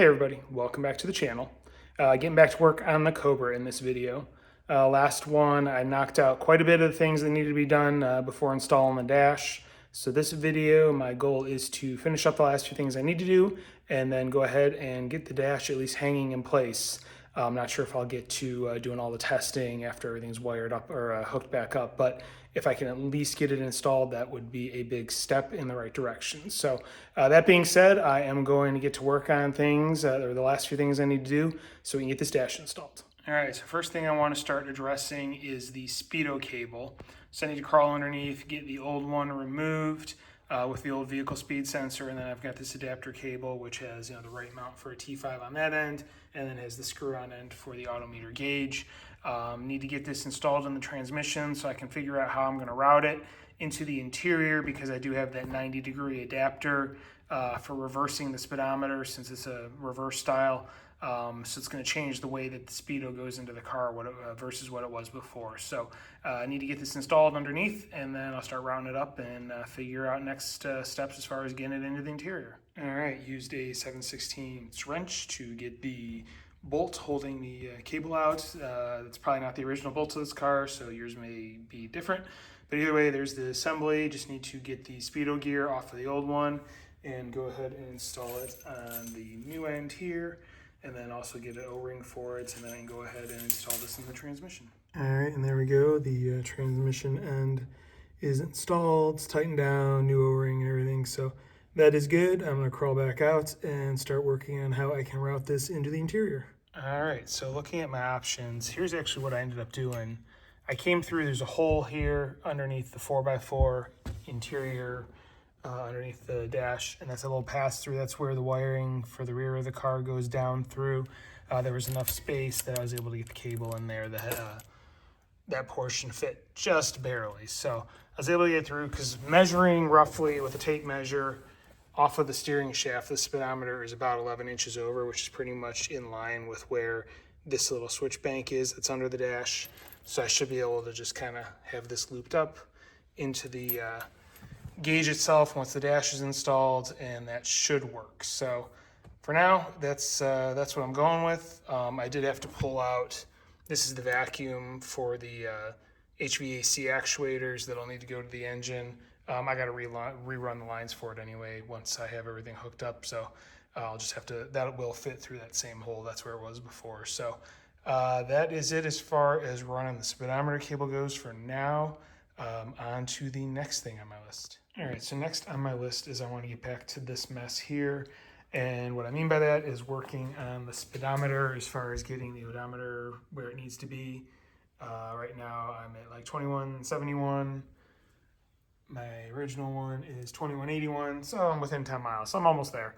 Hey everybody, welcome back to the channel. Getting back to work on the Cobra in this video. Last one, I knocked out quite a bit of the things that needed to be done before installing the dash. So this video, my goal is to finish up the last few things I need to do and then go ahead and get the dash at least hanging in place. I'm not sure if I'll get to doing all the testing after everything's wired up or hooked back up, but if I can at least get it installed, that would be a big step in the right direction. So that being said, I am going to get to work on things, or the last few things I need to do, so we can get this dash installed. All right, so first thing I want to start addressing is the Speedo cable. So I need to crawl underneath, get the old one removed with the old vehicle speed sensor, and then I've got this adapter cable, which has the right mount for a T5 on that end, and then has the screw-on end for the autometer gauge. Need to get this installed in the transmission so I can figure out how I'm going to route it into the interior, because I do have that 90-degree adapter for reversing the speedometer, since it's a reverse style. So it's going to change the way that the Speedo goes into the car versus what it was before. So I need to get this installed underneath, and then I'll start routing it up and figure out next steps as far as getting it into the interior. All right, used a 7/16 wrench to get the bolt holding the cable out. It's probably not the original bolt to this car, so yours may be different. But either way, there's the assembly. Just need to get the Speedo gear off of the old one and go ahead and install it on the new end here, and then also get an O-ring for it, and then I can go ahead and install this in the transmission. All right, and there we go. The transmission end is installed. It's tightened down, new O-ring and everything. So that is good. I'm going to crawl back out and start working on how I can route this into the interior. All right, so looking at my options, here's actually what I ended up doing. I came through, there's a hole here underneath the 4x4 interior, underneath the dash, and that's a little pass-through. That's where the wiring for the rear of the car goes down through. There was enough space that I was able to get the cable in there that portion fit just barely. So I was able to get through, because measuring roughly with a tape measure off of the steering shaft, the speedometer is about 11 inches over, which is pretty much in line with where this little switch bank is that's under the dash. So I should be able to just kind of have this looped up into the gauge itself once the dash is installed, and that should work. So for now, that's what I'm going with. I did have to pull out, this is the vacuum for the HVAC actuators that'll need to go to the engine. I got to rerun the lines for it anyway once I have everything hooked up. So I'll just have to, that will fit through that same hole. That's where it was before. So that is it as far as running the speedometer cable goes for now. On to the next thing on my list. All right, so next on my list is I want to get back to this mess here. And what I mean by that is working on the speedometer as far as getting the odometer where it needs to be. Right now I'm at like 2171. My original one is 2181, so I'm within 10 miles, so I'm almost there.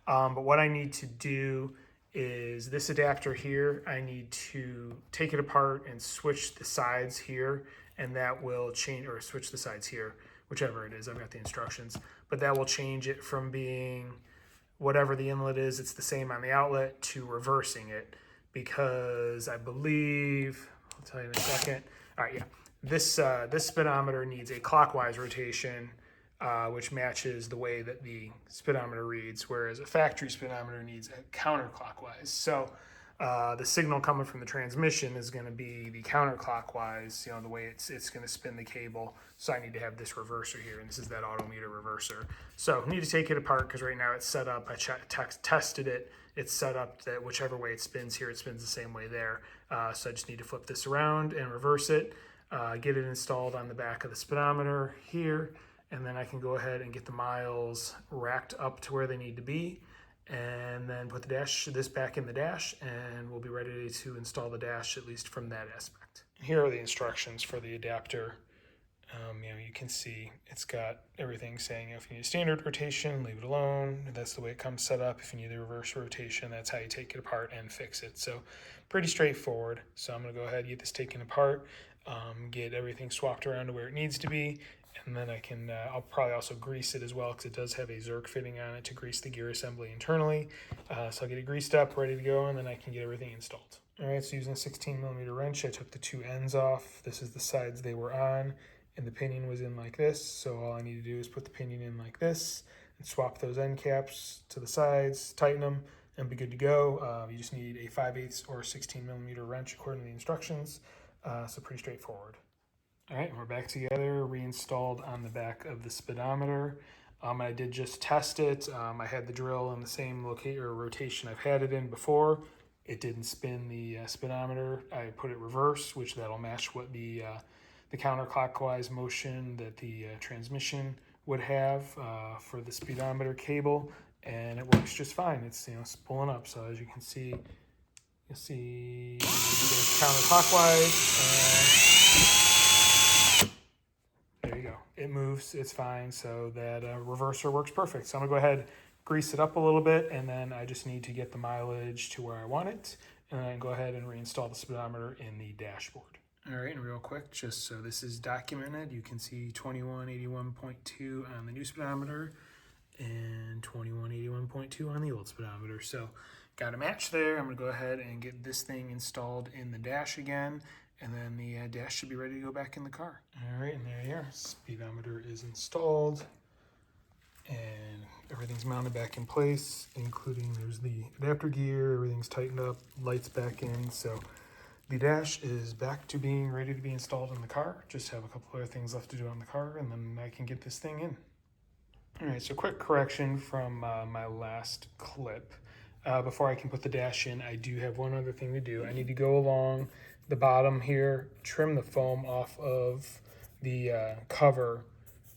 But what I need to do is this adapter here, I need to take it apart and switch the sides here, and that will change, or switch the sides here, whichever it is. I've got the instructions, but that will change it from being whatever the inlet is, it's the same on the outlet, to reversing it, because I believe, I'll tell you in a second. All right, yeah. This speedometer needs a clockwise rotation, which matches the way that the speedometer reads, whereas a factory speedometer needs a counterclockwise. So the signal coming from the transmission is going to be the counterclockwise, the way it's going to spin the cable. So I need to have this reverser here, and this is that Autometer reverser. So I need to take it apart, because right now it's set up. I tested it. It's set up that whichever way it spins here, it spins the same way there. So I just need to flip this around and reverse it. Get it installed on the back of the speedometer here, and then I can go ahead and get the miles racked up to where they need to be, and then put this back in the dash, and we'll be ready to install the dash, at least from that aspect. Here are the instructions for the adapter. You can see it's got everything saying if you need a standard rotation, leave it alone. That's the way it comes set up. If you need the reverse rotation, that's how you take it apart and fix it. So pretty straightforward. So I'm going to go ahead and get this taken apart, get everything swapped around to where it needs to be, and then I'll probably also grease it as well, because it does have a Zerk fitting on it to grease the gear assembly internally. So I'll get it greased up, ready to go, and then I can get everything installed. All right, so using a 16mm wrench, I took the two ends off. This is the sides they were on, and the pinion was in like this. So all I need to do is put the pinion in like this and swap those end caps to the sides, tighten them, and be good to go. You just need a 5/8 or 16mm wrench according to the instructions, so pretty straightforward. All right, we're back together, reinstalled on the back of the speedometer. I did just test it. I had the drill in the same rotation I've had it in before. It didn't spin the speedometer. I put it reverse, which that'll match what the counterclockwise motion that the transmission would have for the speedometer cable, and it works just fine. It's it's pulling up. So as you can see, you'll see it goes counterclockwise. There you go. It moves. It's fine. So that reverser works perfect. So I'm gonna go ahead, grease it up a little bit, and then I just need to get the mileage to where I want it, and then go ahead and reinstall the speedometer in the dashboard. All right, and real quick, just so this is documented, you can see 2181.2 on the new speedometer and 2181.2 on the old speedometer. So got a match there. I'm gonna go ahead and get this thing installed in the dash again, and then the dash should be ready to go back in the car. All right, and there you are. Speedometer is installed, and everything's mounted back in place, including there's the adapter gear, everything's tightened up, lights back in. So the dash is back to being ready to be installed in the car. Just have a couple other things left to do on the car, and then I can get this thing in. All right, so quick correction from my last clip. Before I can put the dash in, I do have one other thing to do. I need to go along the bottom here, trim the foam off of the cover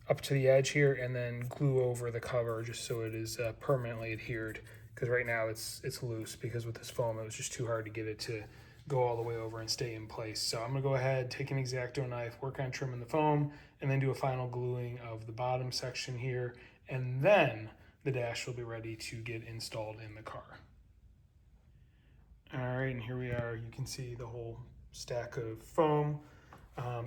up to the edge here, and then glue over the cover just so it is permanently adhered. Because right now it's loose, because with this foam it was just too hard to get it to go all the way over and stay in place. So I'm gonna go ahead, take an X-Acto knife, work on trimming the foam, and then do a final gluing of the bottom section here, and then the dash will be ready to get installed in the car. All right, and here we are. You can see the whole stack of foam.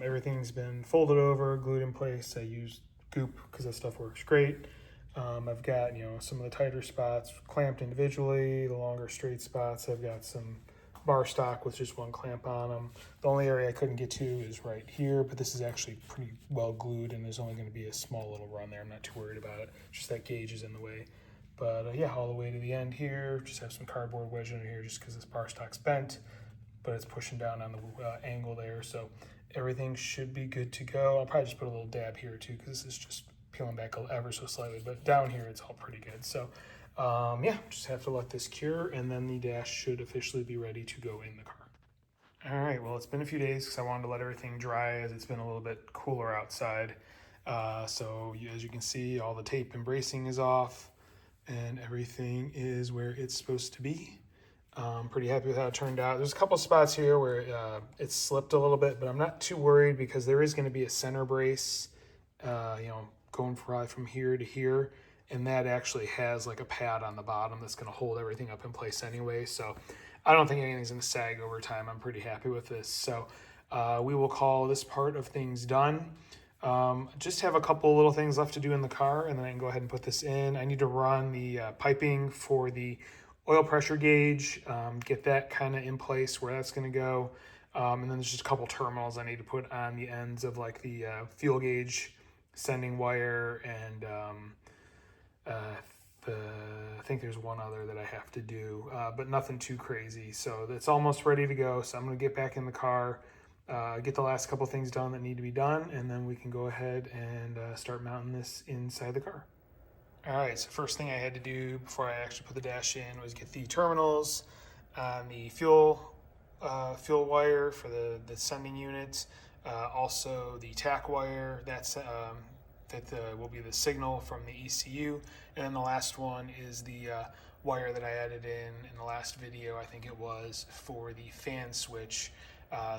Everything's been folded over, glued in place. I used goop because that stuff works great. I've got some of the tighter spots clamped individually, the longer straight spots. I've got some bar stock with just one clamp on them. The only area I couldn't get to is right here, but this is actually pretty well glued, and there's only going to be a small little run there. I'm not too worried about it. Just that gauge is in the way. But yeah, all the way to the end here. Just have some cardboard wedged under here just because this bar stock's bent, but it's pushing down on the angle there. So everything should be good to go. I'll probably just put a little dab here too, because this is just peeling back ever so slightly, but down here it's all pretty good. So yeah, just have to let this cure, and then the dash should officially be ready to go in the car. All right, well, it's been a few days because I wanted to let everything dry as it's been a little bit cooler outside. So as you can see, all the tape and bracing is off, and everything is where it's supposed to be. I'm pretty happy with how it turned out. There's a couple spots here where it slipped a little bit, but I'm not too worried because there is going to be a center brace, going probably from here to here. And that actually has like a pad on the bottom that's going to hold everything up in place anyway. So I don't think anything's going to sag over time. I'm pretty happy with this. So we will call this part of things done. Just have a couple little things left to do in the car, and then I can go ahead and put this in. I need to run the piping for the oil pressure gauge, get that kind of in place where that's going to go. And then there's just a couple terminals I need to put on the ends of like the fuel gauge sending wire, and I think there's one other that I have to do, but nothing too crazy. So that's almost ready to go. So I'm going to get back in the car, get the last couple things done that need to be done, and then we can go ahead and start mounting this inside the car. All right, so first thing I had to do before I actually put the dash in was get the terminals on the fuel wire for the sending unit, also the tack wire that will be the signal from the ECU, and then the last one is the wire that I added in the last video, I think it was, for the fan switch.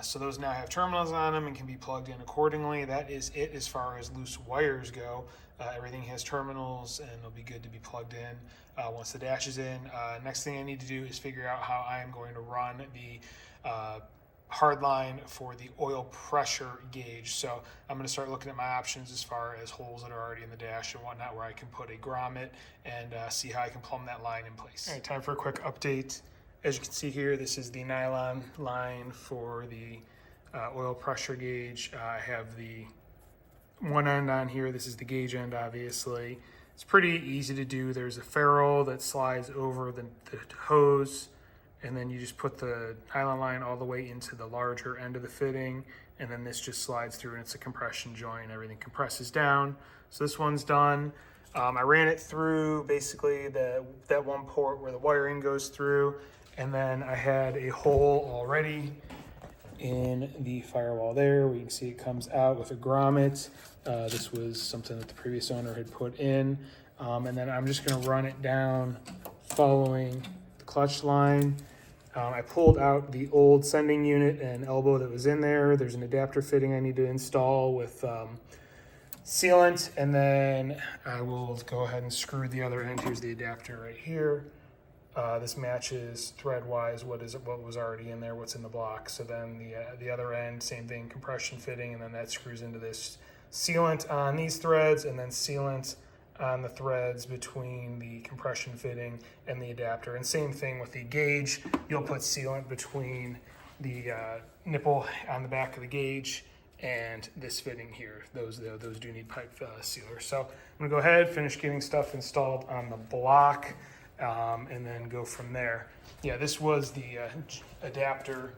So those now have terminals on them and can be plugged in accordingly. That is it as far as loose wires go. Everything has terminals and it'll be good to be plugged in once the dash is in. Next thing I need to do is figure out how I am going to run the hard line for the oil pressure gauge. So I'm going to start looking at my options as far as holes that are already in the dash and whatnot, where I can put a grommet and see how I can plumb that line in place. All right, time for a quick update. As you can see here, this is the nylon line for the oil pressure gauge. I have the one end on here. This is the gauge end, obviously. It's pretty easy to do. There's a ferrule that slides over the hose, and then you just put the nylon line all the way into the larger end of the fitting, and then this just slides through, and it's a compression joint. Everything compresses down. So this one's done. I ran it through basically that one port where the wiring goes through, and then I had a hole already in the firewall there where you can see it comes out with a grommet. This was something that the previous owner had put in. And then I'm just gonna run it down following the clutch line. I pulled out the old sending unit and elbow that was in there. There's an adapter fitting I need to install with sealant, and then I will go ahead and screw the other end. Here's the adapter right here. This matches thread-wise what was already in there, what's in the block. So then the other end, same thing, compression fitting, and then that screws into this sealant on these threads, and then sealant on the threads between the compression fitting and the adapter. And same thing with the gauge. You'll put sealant between the nipple on the back of the gauge and this fitting here. Those do need pipe sealer. So I'm gonna go ahead, finish getting stuff installed on the block, and then go from there. Yeah, this was the adapter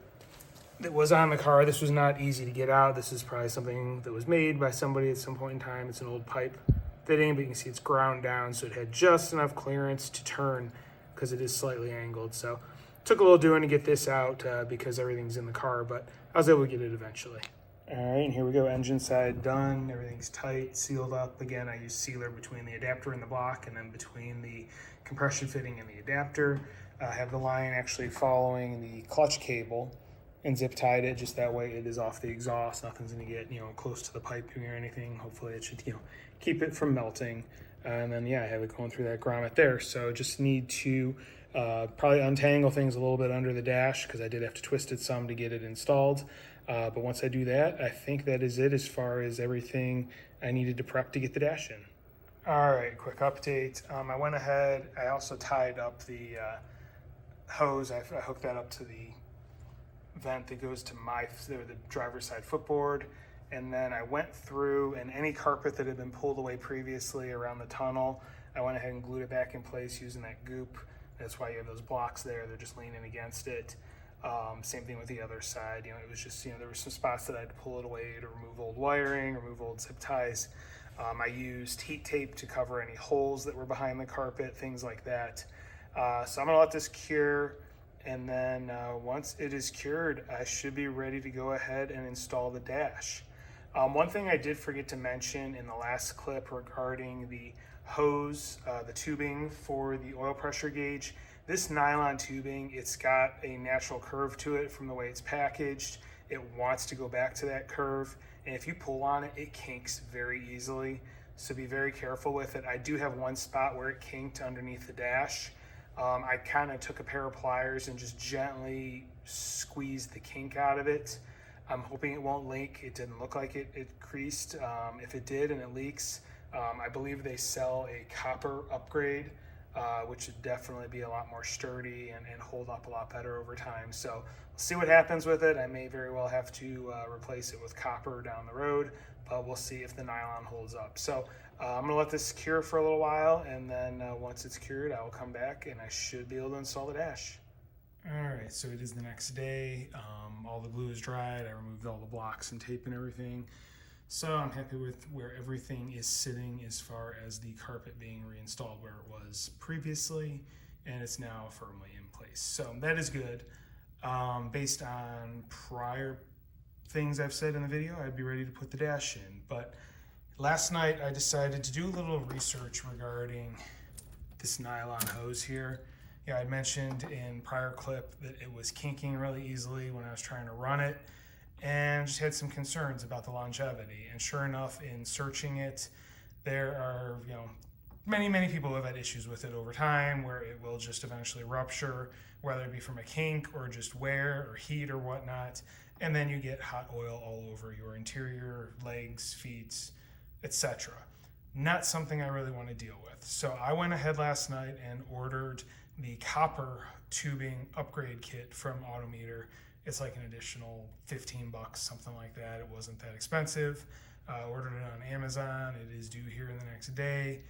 that was on the car. This was not easy to get out. This is probably something that was made by somebody at some point in time. It's an old pipe fitting, but you can see it's ground down, so it had just enough clearance to turn because it is slightly angled. So it took a little doing to get this out because everything's in the car, but I was able to get it eventually. All right, and here we go, engine side done. Everything's tight, sealed up. Again, I use sealer between the adapter and the block, and then between the compression fitting and the adapter. I have the line actually following the clutch cable and zip tied it just that way it is off the exhaust. Nothing's gonna get, close to the piping or anything. Hopefully it should, keep it from melting. And then, yeah, I have it going through that grommet there. So just need to probably untangle things a little bit under the dash because I did have to twist it some to get it installed. But once I do that, I think that is it as far as everything I needed to prep to get the dash in. All right, quick update. I went ahead, I also tied up the hose. I hooked that up to the vent that goes to the driver's side footboard. And then I went through, and any carpet that had been pulled away previously around the tunnel, I went ahead and glued it back in place using that goop. That's why you have those blocks there. They're just leaning against it. Same thing with the other side. It was just, there were some spots that I had to pull it away to remove old wiring, remove old zip ties. I used heat tape to cover any holes that were behind the carpet, things like that. So I'm gonna let this cure, and then once it is cured, I should be ready to go ahead and install the dash. One thing I did forget to mention in the last clip regarding the hose, the tubing for the oil pressure gauge, this nylon tubing, it's got a natural curve to it from the way it's packaged. It wants to go back to that curve, and if you pull on it, it kinks very easily. So be very careful with it. I do have one spot where it kinked underneath the dash. I kind of took a pair of pliers and just gently squeezed the kink out of it. I'm hoping it won't leak. It didn't look like it creased. If it did and it leaks, I believe they sell a copper upgrade, which would definitely be a lot more sturdy and hold up a lot better over time. So we'll see what happens with it. I may very well have to replace it with copper down the road, but we'll see if the nylon holds up. So I'm gonna let this cure for a little while, and then once it's cured, I will come back and I should be able to install the dash. All right, so it is the next day. All the glue is dried. I removed all the blocks and tape and everything. So I'm happy with where everything is sitting as far as the carpet being reinstalled where it was previously, and it's now firmly in place. So that is good. Based on prior things I've said in the video, I'd be ready to put the dash in. But last night I decided to do a little research regarding this nylon hose here. Yeah, I mentioned in prior clip that it was kinking really easily when I was trying to run it, and just had some concerns about the longevity. And sure enough, in searching it, there are, many people who have had issues with it over time where it will just eventually rupture, whether it be from a kink or just wear or heat or whatnot. And then you get hot oil all over your interior, legs, feet, etc. Not something I really want to deal with. So I went ahead last night and ordered the copper tubing upgrade kit from Autometer. It's like an additional 15 bucks, something like that. It wasn't that expensive. Ordered it on Amazon. It is due here in the next day.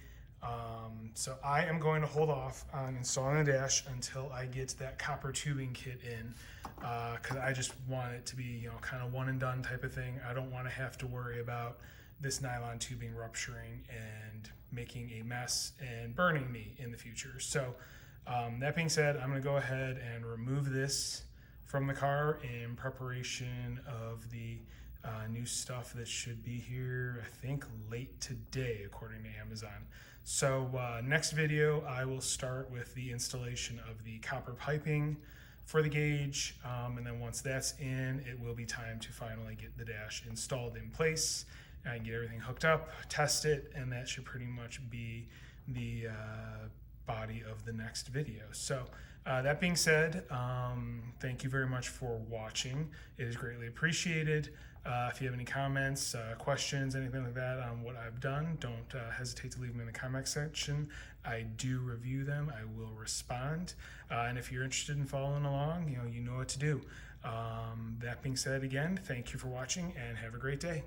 So I am going to hold off on installing the dash until I get that copper tubing kit in, because I just want it to be, you know, kind of one and done type of thing. I don't want to have to worry about this nylon tubing rupturing and making a mess and burning me in the future. So that being said, I'm going to go ahead and remove this from the car in preparation of the new stuff that should be here, I think, late today, according to Amazon. So next video, I will start with the installation of the copper piping for the gauge, and then once that's in, it will be time to finally get the dash installed in place and get everything hooked up, test it, and that should pretty much be the body of the next video. So that being said, thank you very much for watching. It is greatly appreciated. If you have any comments, questions, anything like that on what I've done, don't hesitate to leave them in the comment section. I do review them. I will respond. And if you're interested in following along, you know what to do. That being said, again, thank you for watching and have a great day.